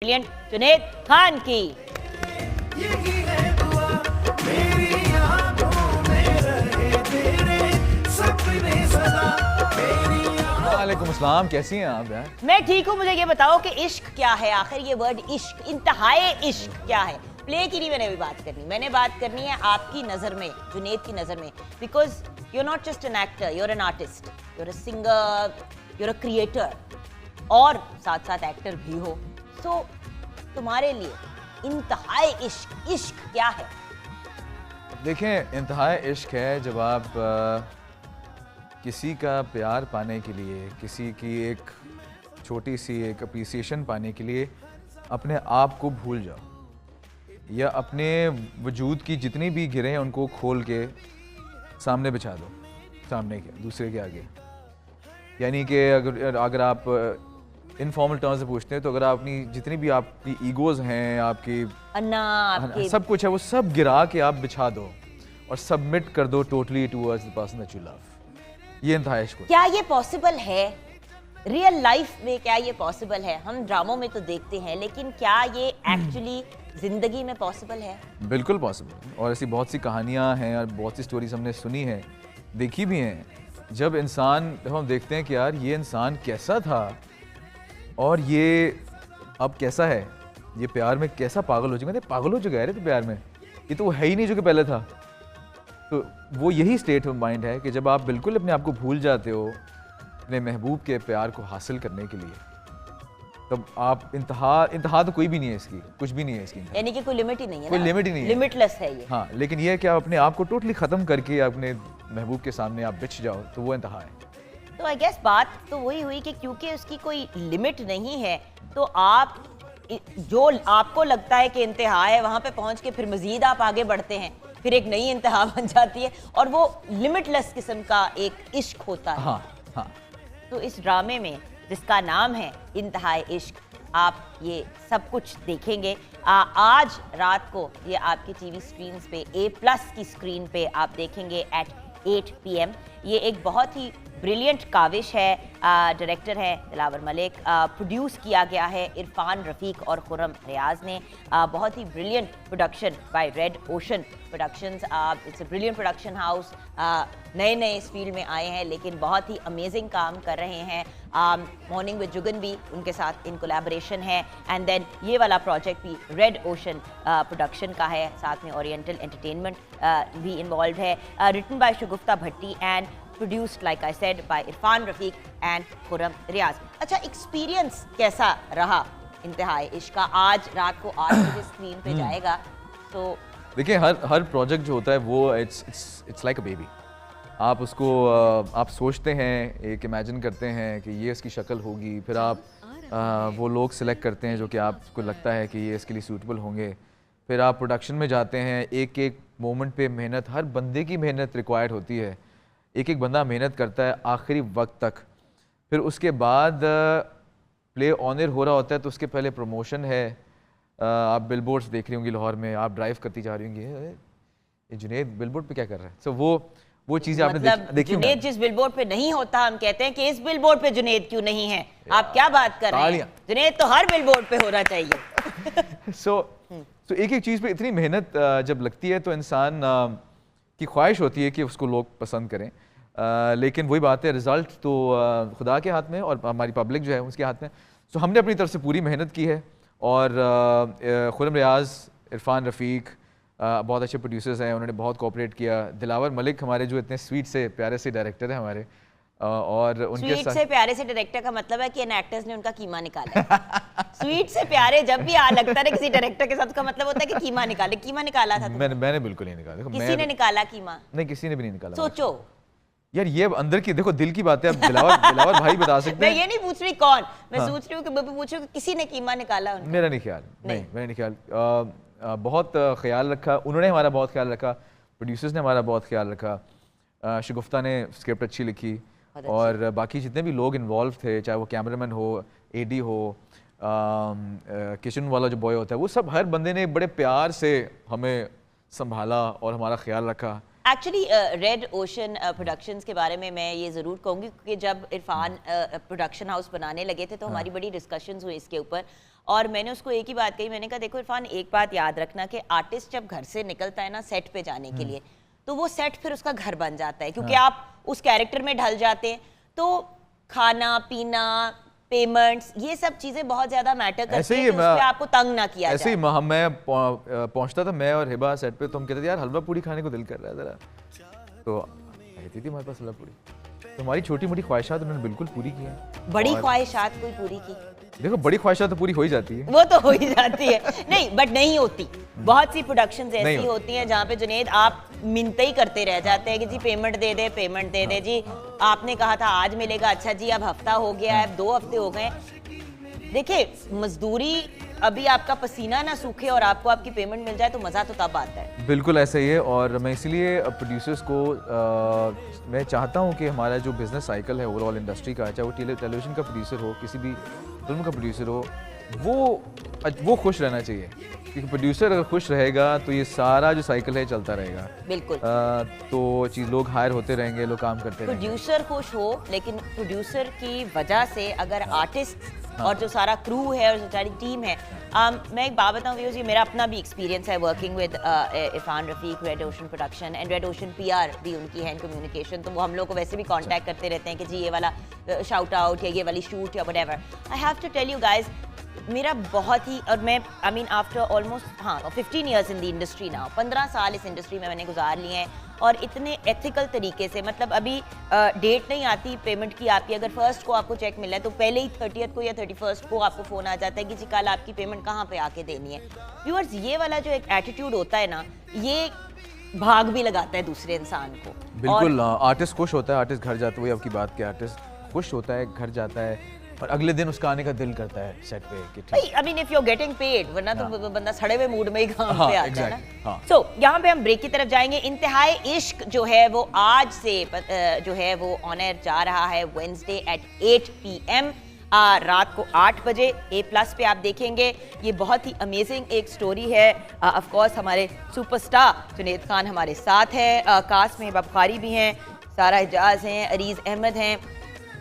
Brilliant Junaid Khan की। वालेकुम अस्सलाम, कैसी हैं आप यार? मैं ठीक हूँ। मुझे ये बताओ कि इश्क क्या है आखिर? ये वर्ड इश्क, इंतहाए इश्क क्या है? प्ले की नहीं मैंने अभी बात करनी, मैंने बात करनी है आपकी नज़र में, जुनैद की नज़र में। Because you are not just an actor, you are an artist, you are a singer, you are a creator और साथ साथ एक्टर भी हो। सो तुम्हारे लिए इंतहाए इश्क, इश्क क्या है? देखें, इंतहाए इश्क है जब आप किसी का प्यार पाने के लिए, किसी की एक छोटी सी एक अप्रिसिएशन पाने के लिए अपने आप को भूल जाओ या अपने वजूद की जितनी भी गिरें हैं उनको खोल के सामने बिछा दो, सामने के दूसरे के आगे। यानी कि अगर आप इनफॉर्मल टर्म्स से पूछते हैं तो अगर आप अपनी जितनी भी आपकी ईगोज़ हैं, आपकी सब कुछ है, वो सब गिरा के आप बिछा दो और सबमिट कर दो totally towards the person that you love. ये इंतहा इश्क। क्या ये पॉसिबल है रियल लाइफ में? क्या ये पॉसिबल है? हम ड्रामों में तो देखते हैं, लेकिन क्या ये एक्चुअली जिंदगी में पॉसिबल है? बिल्कुल पॉसिबल। और ऐसी बहुत सी कहानियां हैं और बहुत सी स्टोरीज हमने सुनी है, देखी भी हैं। जब हम देखते हैं कि यार ये इंसान कैसा था और ये अब कैसा है, ये प्यार में कैसा पागल हो चुका है। पागल हो चुका है तो प्यार में, ये तो वो है ही नहीं जो कि पहले था। तो वो यही स्टेट ऑफ माइंड है कि जब आप बिल्कुल अपने आप को भूल जाते हो अपने महबूब के प्यार को हासिल करने के लिए, तब आप इंतहा तो कोई भी नहीं है इसकी, कुछ भी नहीं है इसकी। यानी कि कोई लिमिट ही नहीं है, कोई लिमिट ही नहीं है, लिमिटलेस है ये। हाँ, लेकिन ये है कि आप अपने आप को टोटली ख़त्म करके अपने महबूब के सामने आप बिछ जाओ, तो वो इंतहा है। तो आई गेस बात तो वही हुई कि क्योंकि उसकी कोई लिमिट नहीं है, तो आप जो आपको लगता है कि इंतहा है, वहां पे पहुंच के फिर मजीद आप आगे बढ़ते हैं, फिर एक नई इंतहा बन जाती है और वो लिमिटलेस किस्म का एक इश्क होता है। हाँ, हाँ। तो इस ड्रामे में जिसका नाम है इंतहाए इश्क, आप ये सब कुछ देखेंगे। आज रात को ये आपकी टीवी स्क्रीन पे A+ की स्क्रीन पे आप देखेंगे एट 8 PM। ये एक बहुत ही ब्रिलियंट काविश है। डायरेक्टर है दिलावर मलिक, प्रोड्यूस किया गया है इरफान रफ़ीक और खुर्रम रियाज ने। बहुत ही brilliant production by Red Ocean Productions. It's a brilliant production house. नए इस फील्ड में आए हैं लेकिन बहुत ही अमेजिंग काम कर रहे हैं। मॉर्निंग विद जुगन भी उनके साथ इन कोलैबोरेशन है। एंड देन ये वाला प्रोजेक्ट भी रेड ओशन प्रोडक्शन का है, साथ में ओरिएंटल एंटरटेनमेंट भी इन्वॉल्व है। Written by Shagufta Bhatti and produced like I said by Irfan Rafiq and Khurram Riaz. अच्छा, एक्सपीरियंस कैसा रहा इंतहाए इश्क का? आज रात को 8 बजे स्क्रीन पे जाएगा। तो देखिए, हर प्रोजेक्ट जो होता है वो इट्स लाइक अ बेबी। आप उसको आप सोचते हैं, एक इमेजिन करते हैं कि ये इसकी शक्ल होगी, फिर आप वो लोग सिलेक्ट करते हैं जो कि आपको लगता है कि ये इसके लिए सूटेबल होंगे, फिर आप प्रोडक्शन में जाते हैं। एक एक मोमेंट पे मेहनत, हर बंदे की मेहनत रिक्वायर्ड होती है। एक एक बंदा मेहनत करता है आखिरी वक्त तक। फिर उसके बाद प्ले ऑन एयर हो रहा होता है तो उसके पहले प्रमोशन है। आप बिलबोर्ड्स देख रही होंगी लाहौर में, आप ड्राइव करती जा रही होंगी, ये जुनैद बिलबोर्ड पे क्या कर रहा है। सो वो चीज़ें आपने देखी। जुनैद जिस बिलबोर्ड पे नहीं होता, हम कहते हैं कि इस बिलबोर्ड पे जुनैद क्यों नहीं है। आप क्या बात कर रहे हैं? जुनैद तो हर बिलबोर्ड पे होना चाहिए। सो एक एक चीज़ पे इतनी मेहनत जब लगती है तो इंसान की ख्वाहिश होती है कि उसको लोग पसंद करें। लेकिन वही बात है, रिज़ल्ट तो खुदा के हाथ में और हमारी पब्लिक जो है उसके हाथ में। सो हमने अपनी तरफ से पूरी मेहनत की है और खुर्रम रियाज, इरफान रफ़ीक बहुत अच्छे प्रोड्यूसर्स हैं, उन्होंने बहुत कोऑपरेट किया। दिलावर मलिक हमारे जो इतने स्वीट से प्यारे से डायरेक्टर हैं हमारे, और उनके स्वीट से प्यारे से डायरेक्टर का मतलब है कि इन एक्टर्स ने उनका कीमा निकाला है। स्वीट से प्यारे जब भी लगता है किसी डायरेक्टर के साथ, उसका मतलब होता है कि कीमा निकाले। कीमा निकाला था मैंने बिल्कुल नहीं निकाला। किसी ने निकाला कीमा? नहीं, किसी ने भी नहीं निकाला। सोचो यार, ये अंदर की देखो, दिल की बात है। अब दिलावर भाई बता सकते हैं। मैं ये नहीं पूछ रही कौन, मैं सोच रही हूँ कि मैं पूछूं कि किसी ने कीमा निकाला उनका। मेरा नहीं ख्याल, नहीं मेरा नहीं ख्याल। बहुत ख्याल रखा उन्होंने, हमारा बहुत ख्याल रखा, प्रोड्यूसर्स ने हमारा बहुत ख्याल रखा। शगुफ्ता ने स्क्रिप्ट अच्छी लिखी और बाकी जितने भी लोग इन्वॉल्व थे, चाहे वो कैमरामैन हो, AD हो, किचन वाला जो बॉय होता है, वो सब हर बंदे ने बड़े प्यार से हमें संभाला और हमारा ख्याल रखा। एक्चुअली रेड ओशन प्रोडक्शंस के बारे में मैं ये ज़रूर कहूँगी कि जब इरफान प्रोडक्शन हाउस बनाने लगे थे तो हमारी बड़ी डिस्कशंस हुई इसके ऊपर, और मैंने उसको एक ही बात कही, मैंने कहा देखो इरफान, एक बात याद रखना कि आर्टिस्ट जब घर से निकलता है ना सेट पे जाने के लिए, तो वो सेट फिर उसका घर बन जाता है, क्योंकि आप उस कैरेक्टर में ढल जाते हैं। तो खाना पीना, पेमेंट्स, ये सब चीजें बहुत ज्यादा मैटर करती हैं कि उस पे आपको तंग ना किया ऐसे जाए। ही मैं पहुंचता था, मैं और हिबा सेट पे, तुम कहते थे यार हलवा पूरी खाने को दिल कर रहा है जरा, तो कहती थी हमारे पास हलवा पूरी। तो हमारी छोटी मोटी ख्वाहिशात उन्होंने बिल्कुल पूरी की हैं। बड़ी ख्वाहिशात कोई पूरी की? देखो बड़ी ख्वाहिशात तो पूरी हो ही जाती है, वो तो हो ही जाती है, नहीं बट नहीं होती। बहुत सी प्रोडक्शंस ऐसी होती हैं जहाँ पे जुनेद आप मिन्नतें ही करते रह जाते हैं कि जी पेमेंट दे दे, पेमेंट दे दे, जी आपने कहा था आज मिलेगा, अच्छा जी अब हफ्ता हो गया है, 2 हफ्ते हो गए। देखिए मजदूरी, अभी आपका पसीना ना सूखे और आपको आपकी पेमेंट मिल जाए तो मजा तो तब आता है। बिल्कुल ऐसा ही है। और मैं इसलिए प्रोड्यूसर्स को मैं चाहता हूँ कि हमारा जो बिजनेस साइकिल है ओवरऑल इंडस्ट्री का, चाहे वो टेलीविजन का प्रोड्यूसर हो, किसी भी फिल्म का प्रोड्यूसर हो, वो खुश रहना चाहिए, क्योंकि प्रोड्यूसर अगर खुश रहेगा तो ये सारा जो साइकिल है चलता रहेगा। बिल्कुल। तो चीज़ लोग हायर होते रहेंगे, लोग काम करते रहेंगे। प्रोड्यूसर खुश हो, लेकिन प्रोड्यूसर की वजह से अगर आर्टिस्ट और जो सारा क्रू है और जो सारी टीम है, मैं एक बात बताऊं व्यूअर्स, ये मेरा अपना भी एक्सपीरियंस है working with Irfan Rafiq, red ocean production and red ocean PR भी उनकी है, कम्युनिकेशन। तो वो हम लोग को वैसे भी कांटेक्ट करते रहते हैं कि जी ये वाला शाउट आउट या ये वाली शूट या whatever. I have to tell you guys, मेरा बहुत ही, और मैं I mean after almost 15 years in the industry now, 15 साल इस इंडस्ट्री में मैंने गुजार लिए हैं, और इतने एथिकल तरीके से, मतलब अभी डेट नहीं आती पेमेंट की आपकी, अगर फर्स्ट को आपको चेक मिला है तो पहले ही 30th को या 31st को आपको फ़ोन आ जाता है कि जी कल आपकी पेमेंट कहाँ पे आके देनी है। व्यूअर्स, ये वाला जो एक एटीट्यूड होता है ना, ये भाग भी लगाता है दूसरे इंसान को। बिल्कुल, आर्टिस्ट खुश होता है, आर्टिस्ट घर जाता है, वही आपकी बात के आर्टिस्ट खुश होता है, घर जाता है और अगले दिन उसका आने का दिल करता है सेट पे कि ठीक। I mean if you are getting paid, वरना तो बंदा सड़े हुए मूड में ही काम पे आता है ना। हाँ। सो यहाँ पे हम ब्रेक की तरफ जाएंगे। इंतहाई इश्क जो है वो आज से जो है वो ऑन एयर जा रहा है वेडनेसडे एट 8 PM, रात को 8 बजे A+ पे आप देखेंगे। ये बहुत ही अमेजिंग एक स्टोरी है। ऑफ कोर्स हमारे सुपरस्टार जुनैद खान हमारे साथ हैं, कास्ट में हिबा बुखारी भी हैं, सारा एजाज हैं, अरीज अहमद हैं,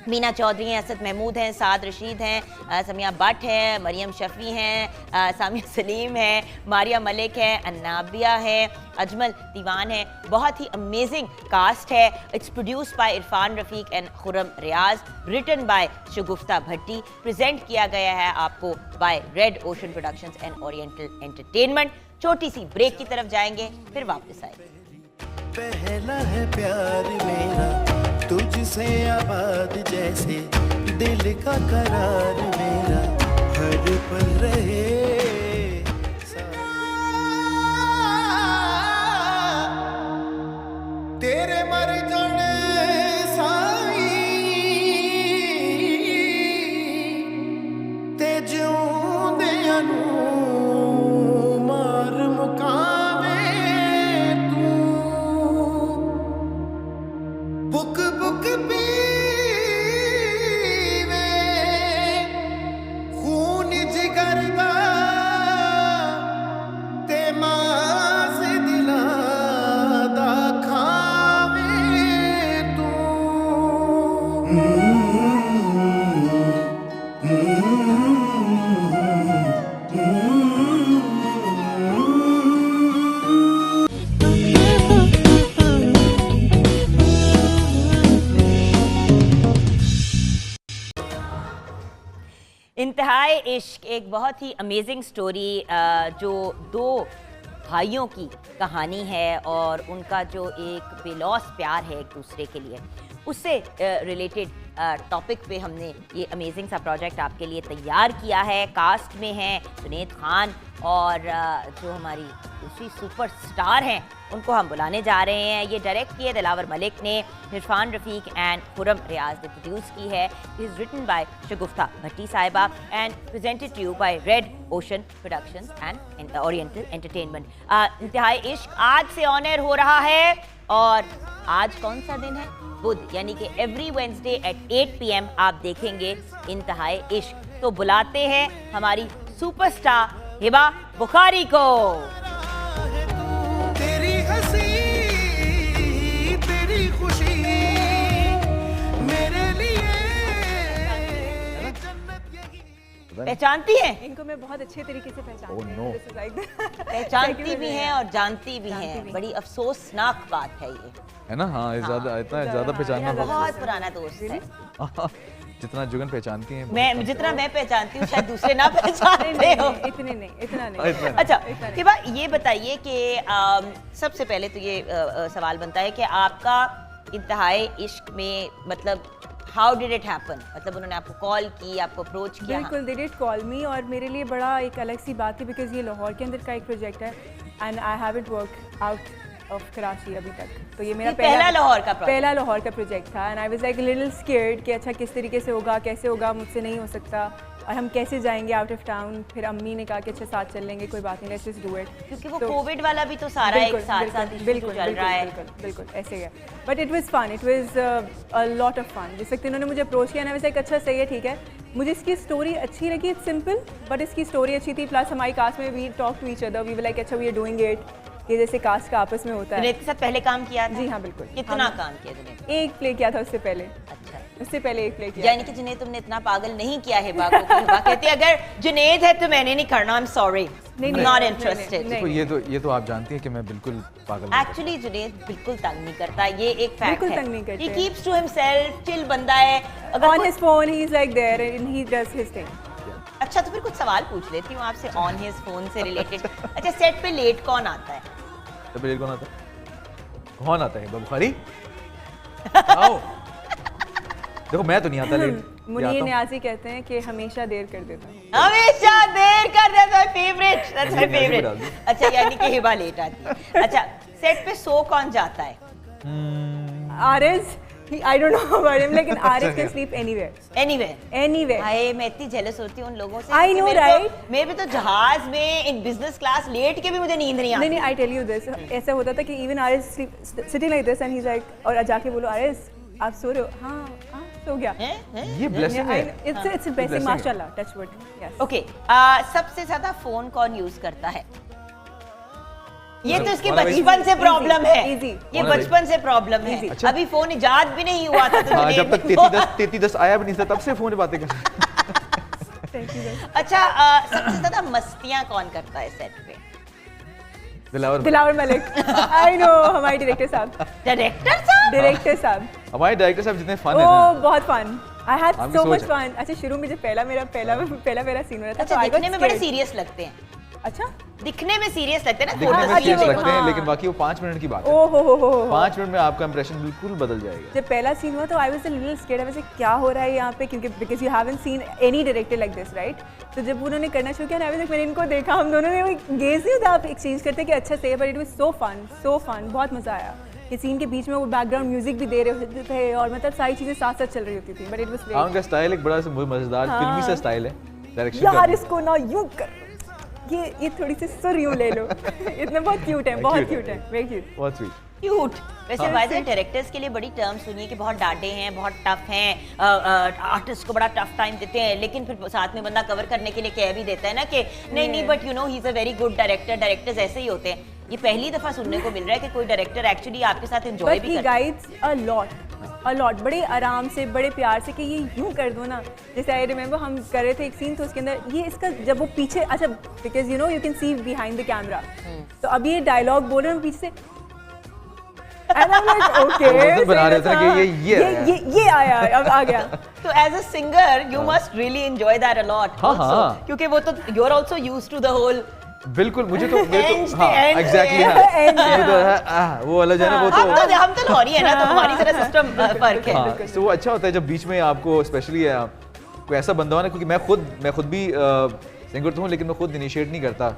मीना चौधरी हैं, असद महमूद हैं, साद रशीद हैं, समिया भट्ट हैं, मरियम शफी हैं, सामिया सलीम हैं, मारिया मलिक हैं, अन्नाबिया हैं, अजमल दीवान हैं। बहुत ही अमेजिंग कास्ट है। It's produced by Irfan Rafiq and Khurram Riaz, written by Shagufta Bhatti, present किया गया है आपको by Red Ocean Productions and Oriental Entertainment. छोटी सी ब्रेक की तरफ जाएंगे, फिर वापस आएंगे। पहला है प्यार मेरा तुझसे आबाद, जैसे दिल का करार मेरा हर पल रहे। तेरे मर जाने साई ते जिऊंदे अनू मार मुकावे तू, बुक बुक पीवे खून जिगर दा ते मास दिलां दा खावे तू। इंतहाई इश्क एक बहुत ही अमेजिंग स्टोरी, जो 2 भाइयों की कहानी है और उनका जो एक बेलौस प्यार है एक दूसरे के लिए, उससे रिलेटेड टॉपिक पे हमने ये अमेजिंग सा प्रोजेक्ट आपके लिए तैयार किया है। कास्ट में हैं जुनैद खान और जो हमारी दूसरी सुपरस्टार हैं उनको हम बुलाने जा रहे हैं। ये डायरेक्ट की है दिलावर मलिक ने, इरफान रफीक एंड खुरम रियाज ने प्रोड्यूस की है। Is written by Shagufta Bhatti sahiba and presented to you by Red Ocean Productions and Oriental Entertainment. Intehai Ishq आज से ऑन एयर हो रहा है, और आज कौन सा दिन है? बुध, यानी कि एवरी वेडनेसडे एट 8 PM आप देखेंगे इंतहाई इश्क। तो बुलाते हैं हमारी सुपरस्टार हिबा बुखारी को। तेरी हंसी तेरी खुशी मेरे लिए जन्नत यही। पहचानती हैं? इनको मैं बहुत अच्छे तरीके से पहचानती Oh, हूँ। no. This is like that. पहचानती भी हैं और जानती भी हैं। बड़ी अफसोसनाक बात है ये। है ना? हाँ, इतना ज़्यादा पहचानना हाँ, बहुत पुराना दोस्त है। जितना जुगन पहचानती हैं। मैं जितना मैं पहचानती हूँ शायद दूसरे ना पहचानते हो। इतने नहीं, इतना नहीं। अच्छा, हिबा ये बताइए कि सबसे पहले तो ये सवाल बनता है कि आपका इंतहाई इश्क में मतलब हाउ डिड इट हैपन, मतलब उन्होंने आपको कॉल की, आपको अप्रोच किया? बिल्कुल, दे डिड कॉल मी और मेरे लिए बड़ा एक अलग सी बात थी बिकॉज ये लाहौर के अंदर का एक प्रोजेक्ट है and I haven't work out of Karachi अभी तक। तो ये मेरा पहला लाहौर का प्रोजेक्ट? पहला लाहौर का प्रोजेक्ट था and I was like little scared कि अच्छा किस तरीके से होगा, कैसे होगा, मुझसे नहीं हो सकता और हम कैसे जाएंगे आउट ऑफ टाउन। फिर अम्मी ने कहा कि अच्छा साथ चल लेंगे, कोई बात नहीं, लेट्स जस्ट डू इट। क्योंकि वो कोविड वाला भी तो सारा एक साथ बिल्कुल चल रहा है। बिल्कुल ऐसे है, but it was fun, it was a lot of fun. जिस वक्त इन्होंने मुझे अप्रोच किया ना, वैसे एक अच्छा सही है, ठीक है, मुझे इसकी स्टोरी अच्छी लगी, इट्स सिंपल बट इसकी स्टोरी अच्छी थी। प्लस हमारी कास्ट में we talk to each other, we were like अच्छा वी आर डूइंग इट, ये जैसे कास्ट का आपस में होता है। जुनैद के साथ पहले काम किया था? जी हाँ, बिल्कुल। कितना काम किया जुनैद? एक प्ले किया था उससे पहले। अच्छा, उससे पहले एक प्ले किया। यानी कि जुनैद तुमने इतना पागल नहीं किया है हिबा को कि हिबा कहती है अगर जुनैद है तो मैंने नहीं करना, I am sorry, not interested. देखो ये तो आप जानती हैं कि मैं बिल्कुल पागल नहीं एक्चुअली जुनैद बिल्कुल तंग नहीं करता, ये एक फैक्ट बिल्कुल है। तंग नहीं करते। He keeps to himself, chill बंदा है। अगर ऑन कोई- his phone he is like there and he does his thing. अच्छा, तो फिर कुछ सवाल पूछ लेती हूँ आपसे ऑन हिज फोन से रिलेटेड। अच्छा, सेट पे लेट कौन आता है? तो फिर कौन आता है? कौन आता है? बुखारी? आओ। देखो मैं तो नहीं आता लेट। मुनीर न्याजी कहते हैं कि हमेशा देर कर देता हूँ। हमेशा देर कर देता है, फेवरेट, दैट्स माय मुझे फेवरेट। डाल दो। अच्छा, यानी कि हिबा लेट आती है। अच्छा, सेट पे सो कौन जाता है? Aariz, I don't know about him, लेकिन Aariz can sleep anywhere. Anywhere. हाय, मैं इतनी जेलस होती हूँ उन लोगों से। I know, right? मेरे भी तो जहाज में इन बिजनेस क्लास लेट के भी मुझे नींद नहीं आती। नहीं, आई टेल यू दिस, ऐसा होता था कि even Aariz sitting like this and he is like, और जाके बोलो आरिज आप सो रहे हो? हाँ सो गया। ये ब्लेसिंग है। इट्स ब्लेसिंग, माशाल्लाह, टच वुड। यस। ओके, सबसे ज्यादा फोन कौन यूज करता है? ये तो इसके वाला भाई। बचपन से प्रॉब्लम है। easy। ये वाला बचपन से प्रॉब्लम है। अच्छा। अभी फोन इजाद भी नहीं हुआ था तो हाँ, जुनैद जब तक ने 3310 आया भी नहीं था तब से फोन पे बातें कर। Thank you. अच्छा, सबसे ज्यादा मस्तियां कौन करता है सेट पे? दिलावर मलिक। आई नो, हमारे डायरेक्टर साहब। डायरेक्टर साहब? डायरेक्टर साहब, हमारे डायरेक्टर साहब जितने फन है ओह ना। बहुत फन, आई हैड आपकी सो सोच मच है। फन। अच्छा, शुरू में जब पहला मेरा सीन हो रहा था अच्छा, तो I got दिखने में बड़े scared। सीरियस लगते हैं। अच्छा, दिखने में सीरियस लगते हैं ना, दिखने थोड़ा में सा सीरियस ये लगते हैं हाँ। लेकिन बाकी वो 5 मिनट की बात है। ओ हो। 5 मिनट में आपका इंप्रेशन बिल्कुल बदल जाएगा। जब पहला सीन हुआ तो I was a little scared, वैसे क्या हो रहा है यहाँ पे, क्योंकि because you haven't seen any director like this, right? तो जब उन्होंने करना शुरू किया ना, मैंने इनको देखा, हम दोनों ने गेज नहीं होता आप एक्सचेंज करते कि अच्छा सही है, but it was so fun, बहुत मजा आया। ये सीन के बीच में वो बैकग्राउंड म्यूजिक भी दे रहे होते थे और मतलब सारी चीजें साथ साथ चल रही होती थी, बट इट वाज उनका स्टाइल एक बड़ा मजेदार फिल्मी सा स्टाइल है डायरेक्शन यार का। इसको ना यूं कर, ये थोड़ी सी सुर यूं ले लो। इतना बहुत क्यूट है, बहुत क्यूट है, वेरी क्यूट। बहुत स्वीट। क्यूट। वैसे वाइजर डायरेक्टर्स के लिए बड़ी टर्म सुनिए कि बहुत डांटे हैं, बहुत टफ हैं, आर्टिस्ट को बड़ा टफ टाइम देते हैं, लेकिन फिर साथ में बंदा कवर करने के लिए कह भी देता है ना कि नहीं but you know he is a very good director. Directors ऐसे ही होते हैं। ये पहली दफा सुनने को मिल रहा है कि कोई डायरेक्टर एक्चुअली आपके साथ एंजॉय भी करता है। गाइड्स अ लॉट, बड़े आराम से, बड़े प्यार से कि ये यूं कर दो ना। जैसे आई रिमेंबर हम कर रहे थे एक सीन, तो उसके अंदर ये इसका जब वो पीछे, अच्छा because you know you can see behind the camera, तो अब ये डायलॉग बोल रहे हैं पीछे से and I'm like, okay, तो बना रहे थे कि ये आया, अब आ गया। तो as a singer you must really enjoy that a lot हाँ। क्योंकि वो तो you are also used to the whole. बिल्कुल, मुझे तो End, हाँ end, एग्जैक्टली end, हाँ, ये तो है वो अलग है ना, वो तो हम तो लाहौरी है ना, तो हमारी तरह सिस्टम फर्क है। हाँ, तो वो अच्छा होता है जब बीच में आपको स्पेशली कोई ऐसा बंदा हो ना, क्योंकि मैं खुद भी सिंगर तो हूँ लेकिन मैं खुद इनिशिएट नहीं करता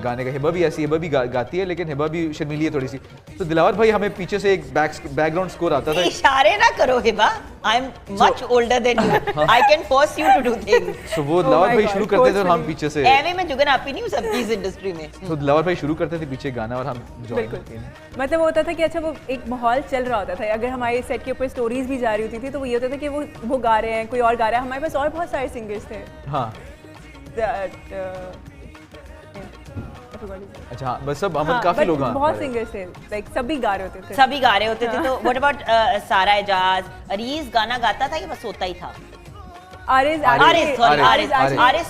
गाने का। हिबा भी ऐसी, हिबा भी गाती है लेकिन हिबा भी शर्मीली है थोड़ी सी। तो दिलावर भाई हमें पीछे से एक बैकग्राउंड स्कोर आता था। इशारे ना करो Hiba, I am much older than you, I can force you to do things. तो वो दिलावर भाई शुरू करते थे और हम पीछे से, एवे में जुगन आप ही नहीं हूँ सबकी इस इंडस्ट्री में। तो दिलावर भाई शुरू करते थे पीछे गाना और हम बिल्कुल, मतलब वो होता था कि अच्छा वो एक माहौल चल रहा होता था। अगर हमारे सेट के ऊपर स्टोरीज भी जारी होती थी तो वो ये होता था कि वो गा रहे हैं, कोई और गा रहा है। हमारे पास और बहुत सारे सिंगर्स थे। हाँ अच्छा, बस सब हम काफी लोग हैं, बहुत सिंगर्स थे, लाइक सभी गा रहे होते थे। सभी गा रहे होते थे। तो व्हाट अबाउट सारा एजाज, अरीज गाना गाता था कि बस सोता ही था? आरिस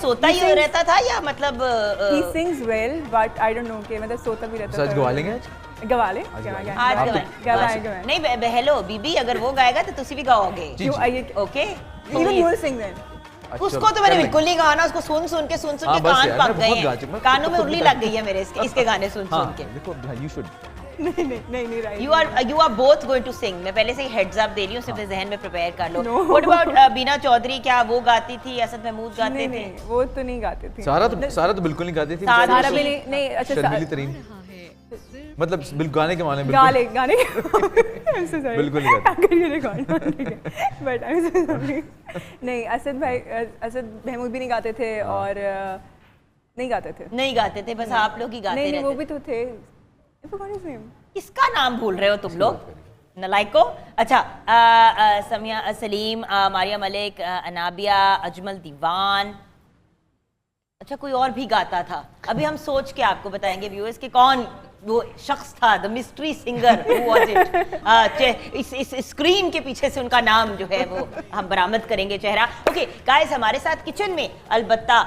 सोता ही रहता था या मतलब he sings well but I don't know कि मतलब सोता भी रहता था। सच गवा लेंगे आज? गवा ले आज गवाएं। नहीं हेलो बीबी, अगर वो गाएगा तो तुसी भी गाओगे। Okay, even you will sing then। उसको तो मैंने बिल्कुल नहीं गाना, उसको सुन के कान पक गए हैं, कानों में उर्ली लग गई है मेरे इसके गाने सुन के। देखो you should। नहीं right. You are both going to sing। मैं पहले से ही हेड्स अप दे रही हूँ, सिर्फ जहन में प्रिपेयर कर लो। What about बीना चौधरी, क्या वो गाती थी? असद महमूद गाते थे? नहीं वो तो नहीं गाते थे। सारा तो बिल्कुल नहीं गाती थी। सारा भी नहीं। अच्छा शर्मीली तरीन, मतलब गाने के मामले में गाने बिल्कुल नहीं गाते। But I am so sorry. नहीं असद महमूद भी नहीं गाते थे और नहीं गाते थे, बस आप लोग ही गाते रहते। नहीं वो भी तो थे। किसका नाम भूल रहे हो तुम लोग, नलाइको? अच्छा, समिया सलीम, मारिया मलिक, अनाबिया, अजमल दीवान। अच्छा, कोई और भी गाता था। अभी हम सोच के आपको बताएंगे व्यूअर्स कि कौन वो शख्स था, the mystery singer, who was it. इस स्क्रीन के पीछे से उनका नाम जो है वो हम बरामद करेंगे, चेहरा। ओके गाइस, हमारे साथ किचन में अलबत्ता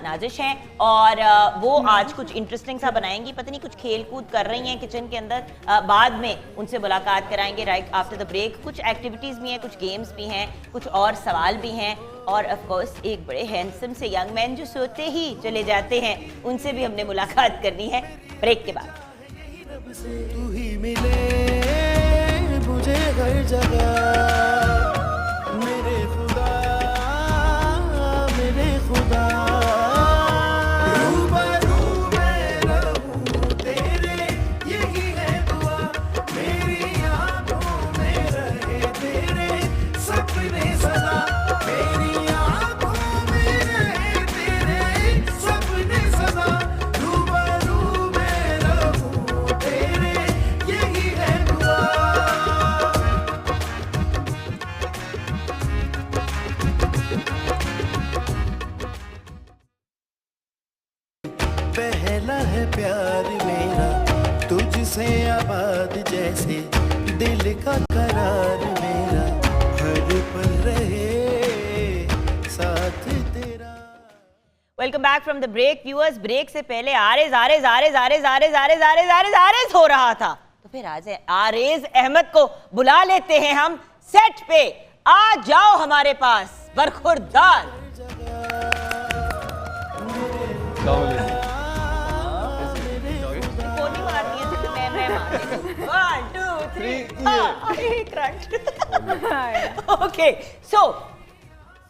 नाजिश हैं और वो आज कुछ इंटरेस्टिंग सा बनाएंगी। पता नहीं कुछ खेल कूद कर रही हैं किचन के अंदर। बाद में उनसे मुलाकात कराएंगे राइट आफ्टर द ब्रेक। कुछ एक्टिविटीज़ भी हैं, कुछ गेम्स भी हैं, कुछ और सवाल भी हैं और ऑफ कोर्स एक बड़े हैंडसम से यंग मैन जो सोते ही चले जाते हैं, उनसे भी हमने मुलाकात करनी है ब्रेक के बाद। तू ही मिले मुझे हर जगह, मेरे खुदा रूबरू मैं रहूं तेरे, यही है दुआ मेरी आंखों में रहे तेरे सपने सदा, मेरी आंखों में रहे तेरे सपने सदा, रूबरू मैं रहूं तेरे, यही है दुआ। पहला है प्यार मेरा तुझसे आबाद, जैसे दिल का करार मेरा, हर पल रहे साथ तेरा। Welcome back from the break viewers. Break से पहले आरेज हो रहा था, तो फिर आज आरेज अहमद को बुला लेते हैं हम सेट पे। आ जाओ हमारे पास बरखुरदार। कोनी मारनी है तो मैं मारती हूँ। 1 2 3 ओके, सो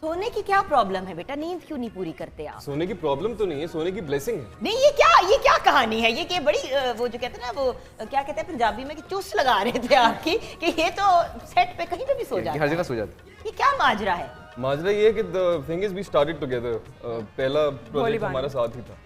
सोने की क्या प्रॉब्लम है बेटा? नींद क्यों नहीं पूरी करते आप? सोने की प्रॉब्लम तो नहीं है, सोने की ब्लेसिंग है। नहीं, ये क्या कहानी है? ये कि बड़ी वो जो कहते हैं ना, वो क्या कहते हैं पंजाबी में कि चुस लगा रहे थे आपकी कि ये तो सेट पे कहीं पे भी सो जाते, हर जगह सो जाते। ये क्या माजरा है? माजरा ये है कि the thing is we started together, पहला प्रोजेक्ट हमारा साथ ही था,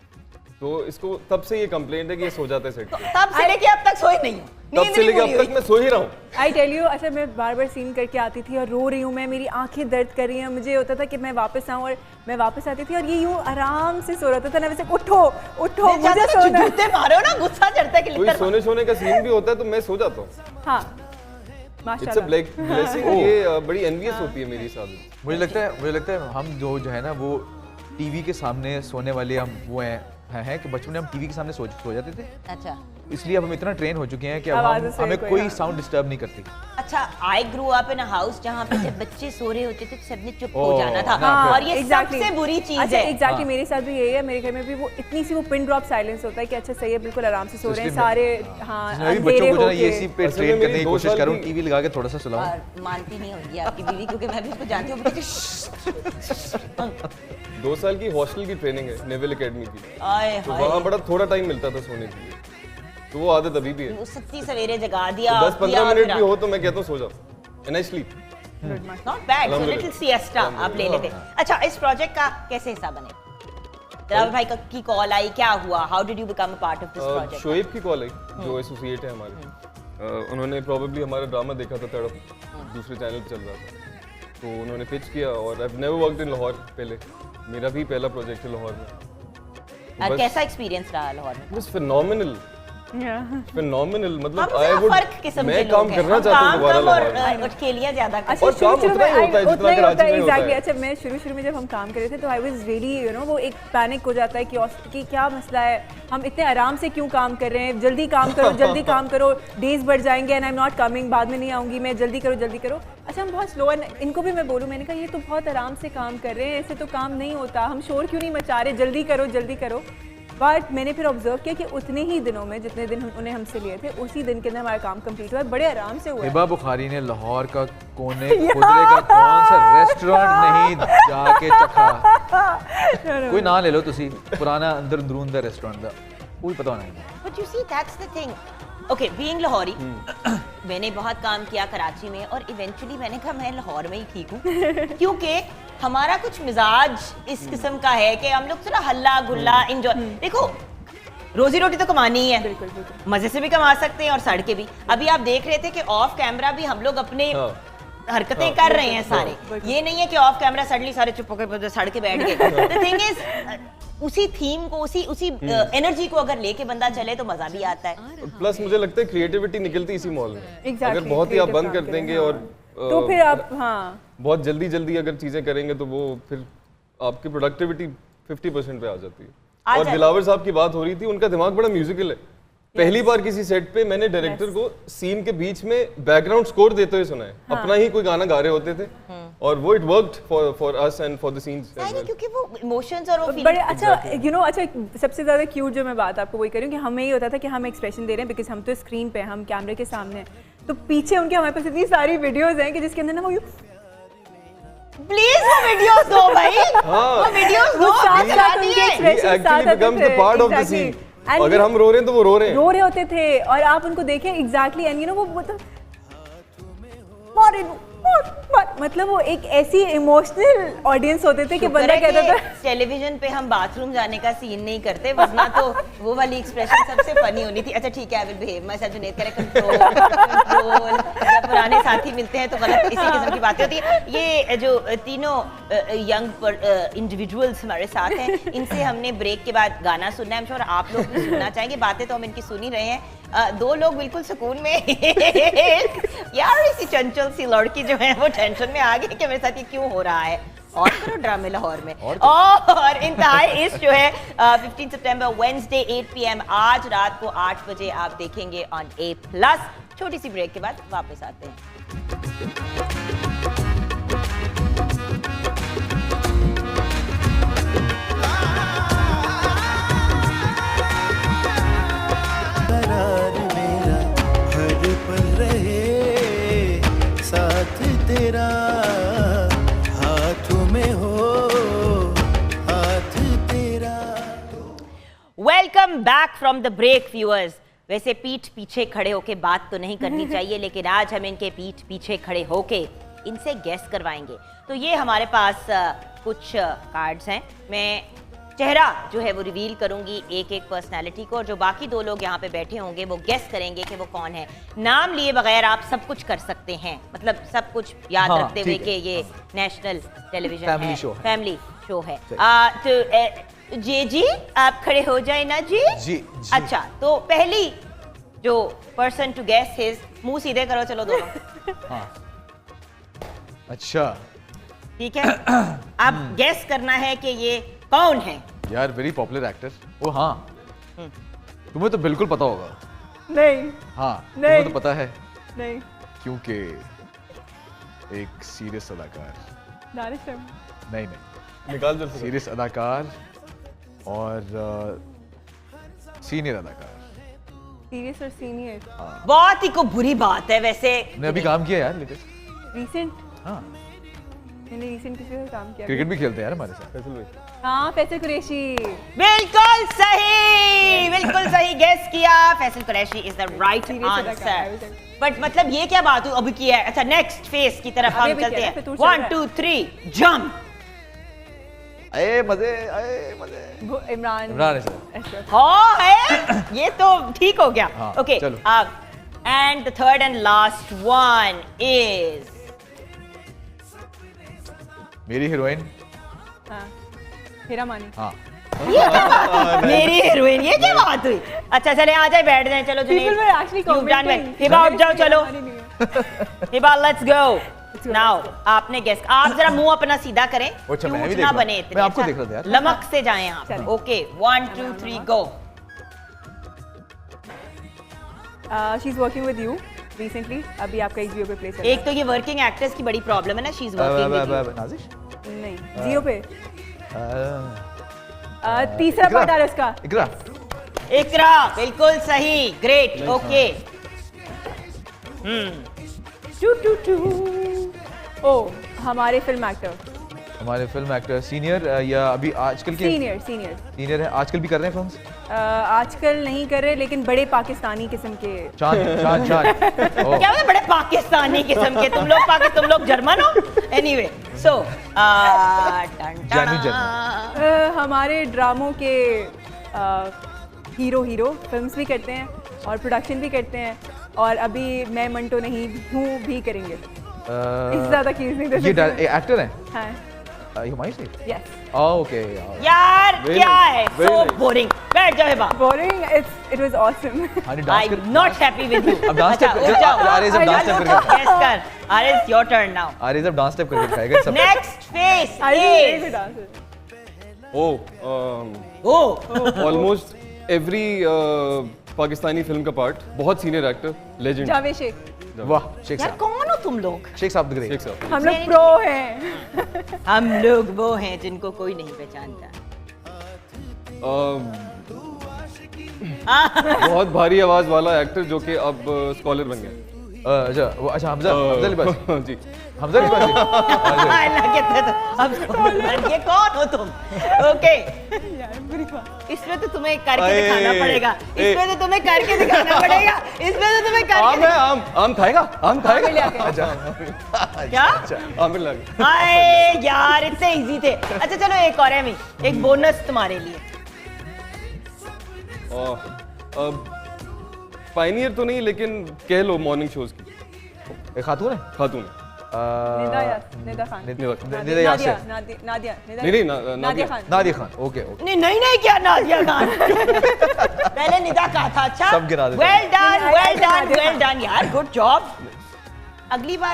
तो इसको तब से ये कंप्लेंट है कि ये सो जाता है सेट पे। तब से लेके अब तक सोई नहीं हूँ, तब से लेके अब तक मैं सो ही रहा हूँ। आई टेल यू, अच्छा मैं बार बार सीन करके आती थी और रो रही हूँ मैं, मेरी आंखें दर्द कर रही हैं, मुझे होता था कि मैं वापस आऊँ, और मैं वापस आती थी और ये यूँ आराम से सो रहा था ना, वैसे उठो मुझे सोना है। जूते मारो ना, गुस्सा चढ़ता है कि कोई सोने का सीन भी होता है तो मैं सो जाता हूँ। हाँ इट्स अ ब्लेसिंग। ये बड़ी एनवियस होती है मेरी साथ। मुझे लगता है हम जो है ना वो टीवी के सामने सोने वाले हम वो हैं कि बचपन में हम टीवी के सामने सो जाते थे। अच्छा, इसलिए अब हम इतना ट्रेन हो चुके हैं कि अब हमें कोई साउंड डिस्टर्ब नहीं करती। अच्छा, आई grew up in a house जहाँ पे जब बच्चे सो रहे होते थे सबने चुप हो जाना था, और ये सबसे बुरी चीज है। एग्जैक्टली मेरे साथ भी यही है, मेरे घर में भी वो इतनी सी वो पिन ड्रॉप साइलेंस होता है कि अच्छा सही है, बिल्कुल आराम से सो रहे हैं सारे। हाँ, बच्चों को ये इसी पे ट्रेन करने की कोशिश करूँ, टीवी लगा के थोड़ा सा सुलाऊं। मानती नहीं होगी आपकी बीवी, क्योंकि मैं भी उसको जानती हूँ। 2 साल की हॉस्टल की ट्रेनिंग है नेवल एकेडमी की, तो वहाँ बड़ा थोड़ा टाइम मिलता था सोने के लिए, तो वो आदत अभी भी है। सत्ती सवेरे जगा दिया, 10-15 मिनट भी हो तो मैं कहता हूँ सो जाओ, and I sleep. Not bad, so little siesta आप ले लेते। अच्छा, इस प्रोजेक्ट का कैसे हिस्सा बने? राहुल भाई की कॉल आई, क्या हुआ? How did you become a part of this project? Shoaib की कॉल आई, जो एसोसिएट है हमारे। उन्होंने प्रोबेबली हमारा ड्रामा देखा था, तड़प, दूसरे चैनल पे चल रहा था, तो उन्होंने पिच किया। और I have never worked in Lahore पहले, मेरा भी पहला प्रोजेक्ट है लाहौर में। कैसा एक्सपीरियंस रहा लाहौर में? It was phenomenal. फिनोमिनल, हम मतलब जरा फर्क किस्म मैं के काम लोग हैं। करना हम चाहता हूँ काम दोबारा कम और लाहौर। खेलियां ज्यादा करते अच्छा और काम शुरू उतना ही होता है जितना उतना ही कराची होता है में होता exactly। है। अच्छा मैं शुरू में जब हम काम कर रहे थे तो आई वाज रियली वो एक पैनिक हो जाता है कि क्या मसला है, हम इतने आराम से क्यों काम कर रहे हैं, जल्दी काम करो डेज बढ़ जाएंगे and I am not coming, बाद में नहीं आऊँगी मैं, जल्दी करो। अच्छा हम बहुत स्लो, इनको भी मैं बोलूँ, मैंने कहा ये तो बहुत आराम से काम कर रहे हैं, ऐसे तो काम नहीं होता, हम शोर क्यों नहीं मचा रहे, जल्दी करो। बट मैंने फिर ऑब्जर्व किया कि उतने ही दिनों में जितने दिन उन्हें हमसे लिए थे, उसी दिन के अंदर हमारा काम कंप्लीट हुआ है, बड़े आराम से हुआ है। हिबा बुखारी ने लाहौर का कोने खुदरे का कौन सा रेस्टोरेंट नहीं जाके चखा। कोई ना ले लो तुसी पुराना अंदरून दा रेस्टोरेंट दा, कोई पता नहीं। But you see, that's the thing. Okay, being Lahori, मैंने बहुत काम किया कराची में और इवेंचुअली मैंने कहा मैं लाहौर में ही ठीक हूँ क्योंकि हमारा कुछ मिजाज इस किस्म का है कि हम लोग थोड़ा हल्ला गुल्ला एंजॉय, देखो रोजी रोटी तो कमानी ही है, बिल्कुल। मजे से भी कमा सकते हैं और सड़ के भी। अभी आप देख रहे थे कि ऑफ कैमरा भी हम लोग अपने हरकतें कर रहे हैं सारे, ये नहीं है कि ऑफ कैमरा सडनली सारे चुप होकर सड़ के बैठ गए। द थिंग इज उसी थीम को उसी एनर्जी को अगर लेके बंदा चले तो मजा भी आता है। प्लस मुझे लगता है क्रिएटिविटी निकलती इसी मॉल में। Exactly, अगर बहुत ही आप creative बंद काम कर देंगे और तो फिर आप बहुत जल्दी अगर चीजें करेंगे तो वो फिर आपकी प्रोडक्टिविटी 50% पे आ जाती है। और दिलावर साहब की बात हो रही थी, उनका दिमाग बड़ा म्यूजिकल है। पहली बार किसी सेट पे मैंने डायरेक्टर को सीन के बीच में बैकग्राउंड स्कोर देते हुए सुना है, अपना ही कोई गाना गा रहे होते थे और वो it worked for us and for the scenes, क्योंकि वो इमोशंस और वो बड़े अच्छा अच्छा सबसे ज्यादा क्यूट जो मैं बात आपको वही करूँ कि हमें ये होता था कि हम एक्सप्रेशन दे रहे हैं बिकॉज हम तो स्क्रीन पे, हम कैमरे के सामने हैं, तो पीछे उनके हमारे पास इतनी सारी वीडियोस हैं कि जिसके अंदर ना वो प्लीज वो वीडियोस दो भाई, वो वीडियोस दो, साथ उनके expression actually becomes the part of the scene. अगर हम रो रहे हैं तो वो रो रहे होते थे और आप उनको देखें एग्जैक्टली एंड वो मतलब वो एक ऐसी इमोशनल ऑडियंस होते थे कि बंदा कहता था टेलीविजन पे हम बाथरूम जाने का सीन नहीं करते, वरना तो वो वाली एक्सप्रेशन सबसे फनी होनी थी। अच्छा ठीक है, I will behave my self, Junaid करे कंट्रोल। जब पुराने साथी मिलते हैं तो गलत इसी किस्म की बातें होती है। ये जो तीनों यंग इंडिविजुअल्स हमारे साथ हैं, इनसे हमने ब्रेक के बाद गाना सुनना है, I'm sure आप लोग भी सुनना चाहेंगे। बातें तो हम इनकी सुन ही रहे हैं, दो लोग बिल्कुल सुकून में यार इसी चंचल सी लड़की जो है वो टेंशन में आ गई कि मेरे साथ ये क्यों हो रहा है। और करो ड्रामे लाहौर में। और इंतहाई इश्क जो है 15 सितंबर वेडनेसडे 8 PM आज रात को 8 बजे आप देखेंगे ऑन A+। छोटी सी ब्रेक के बाद वापस आते हैं। करार मेरा हर पल रहे साथ तेरा, हाथों में हो हाथ तेरा। Welcome back from the break viewers. वैसे पीठ पीछे खड़े होके बात तो नहीं करनी चाहिए, लेकिन आज हम इनके पीठ पीछे खड़े होके इनसे गेस करवाएंगे। तो ये हमारे पास कुछ कार्ड्स हैं, मैं चेहरा जो है वो रिवील करूंगी एक एक पर्सनालिटी को, और जो बाकी दो लोग यहाँ पे बैठे होंगे वो गेस करेंगे कि वो कौन है। नाम लिए बगैर आप सब कुछ कर सकते हैं, मतलब सब कुछ याद रखते हुए कि ये नेशनल टेलीविजन है, फैमिली शो है। तो जी आप खड़े हो जाए ना जी। अच्छा, तो पहली जो पर्सन टू गेस हिज, मुंह सीधे करो चलो दोनों। हाँ। अच्छा ठीक है, अब गेस करना है कि ये कौन है। यार वेरी पॉपुलर एक्टर। ओ हाँ, तुम्हें तो बिल्कुल पता होगा। नहीं। हाँ नहीं। तुम्हें तो पता है नहीं। क्योंकि एक सीरियस अदाकार, दानिश अहमद। नहीं निकाल जल्दी। सीरियस अदाकार और सीनियर अदाकार। सीरियस और सीनियर। बहुत ही को बुरी बात है वैसे। ने अभी काम किया यार लेटेस्ट। रीसेंट? हाँ मैंने रीसेंट किसी से काम किया। क्रिकेट भी खेलते हैं यार हमारे साथ। फैसल भाई। हाँ, फैसल कुरैशी। बिल्कुल सही गेस किया। Faisal Qureshi is the right answer. But मतलब ये क्या बात हुई अभी की है। अच्छा, नेक्स्ट फेस की तरफ हम चलते हैं। 1 2 3 जंप। आए मजे। इमरान है सर। हाँ है, ये तो ठीक हो गया। हाँ, ओके, चलो। And the third and last one is मेरी हीरोइन। हाँ, हीरा मानी। हाँ मेरी हीरोइन। ये क्या बात बात हुई। अच्छा चले आ जाए, बैठ जाए। चलो People were actually commenting. Hiba उठ जाओ, चलो हमारी नहीं है। Hiba let's go now. आपने गेस, आप जरा मुंह अपना सीधा करें, अच्छा, मैं भी क्यूट देख ना रहा हूं। बने इतने। मैं आपको अच्छा, देख रहा था यार। लमक से जाएं आप। चलें। Okay 1 2 3 go. She is working with you recently, अभी आपका HBO पे प्ले चल रहा एक तो ये वर्किंग एक्टर्स की बड़ी प्रॉब्लम है ना, she is working with Nazish है। नहीं जियो पे तीसरा इकरा। पार्ट आ रहा है उसका। इकरा इकरा, बिल्कुल सही, great. Okay two two two. ओ हमारे फिल्म एक्टर, हमारे फिल्म एक्टर सीनियर या अभी आजकल के सीनियर सीनियर सीनियर है, आजकल भी कर रहे हैं फिल्म्स? आजकल नहीं कर रहे, लेकिन बड़े पाकिस्तानी किस्म के। चांद चांद चांद ओह, क्या मतलब बड़े पाकिस्तानी किस्म के? तुम लोग जर्मन हो? एनीवे सो जानी हमारे ड्रामों के हीरो फिल्म्स भी करते हैं और प्रोडक्शन भी करते हैं, और अभी मैं मंटो नहीं हूँ भी करेंगे। इससे ज्यादा कीज नहीं दे ये सकती। एक्टर है हाँ हुमायूं से? यस। ओके यार Very क्या nice, है, very सो nice. बोरिंग। बैठ जाओ Hiba, boring, it was awesome. हां आई डांस एम कर नॉट हैप्पी विद यू। अब डांस अच्छा स्टेप उठ जाओ, अरे जब डांस स्टेप करके गेस कर। Aris your turn now. अरे जब डांस स्टेप करके दिखाएगा सब next face I is dance. Oh oh almost every Pakistani film का पार्ट, बहुत senior actor, legend Javed Sheikh. वाह शेख यार साहब, कौन हो तुम लोग? शेख साहब दिख शेख रहे साहब। हम लोग प्रो हैं। हम लोग वो हैं जिनको कोई नहीं पहचानता। बहुत भारी आवाज वाला एक्टर जो कि अब स्कॉलर बन गया। अच्छा वो अच्छा हमजा हमजा लिबास जी। हमजा लिबास अल्लाह कहते तो अब ये कौन हो तुम? ओके यार बुरी बात। इसमें तो तुम्हें करके अरे, दिखाना पड़ेगा, इसमें तो तुम्हें करके दिखाना पड़ेगा, इसमें तो तुम्हें आम करके है, आम खाएगा, आम खाएगा। क्या? आमिर लागे। अरे यार इतने इजी थे। अच्छा चलो एक और है, मी एक बोनस तुम्हारे लिए। पायनियर तो नहीं, लेकिन कह लो मॉर्निंग शोज की एक खातून है खातून। निदा खान। निदा यासिर, नादिया नहीं, नादिया खान। नादिया खान, ओके ओके नहीं क्या नादिया खान? पहले निदा कहा था। अच्छा सब गिरा देते हैं। वेल डन यार, गुड जॉब। अगली बार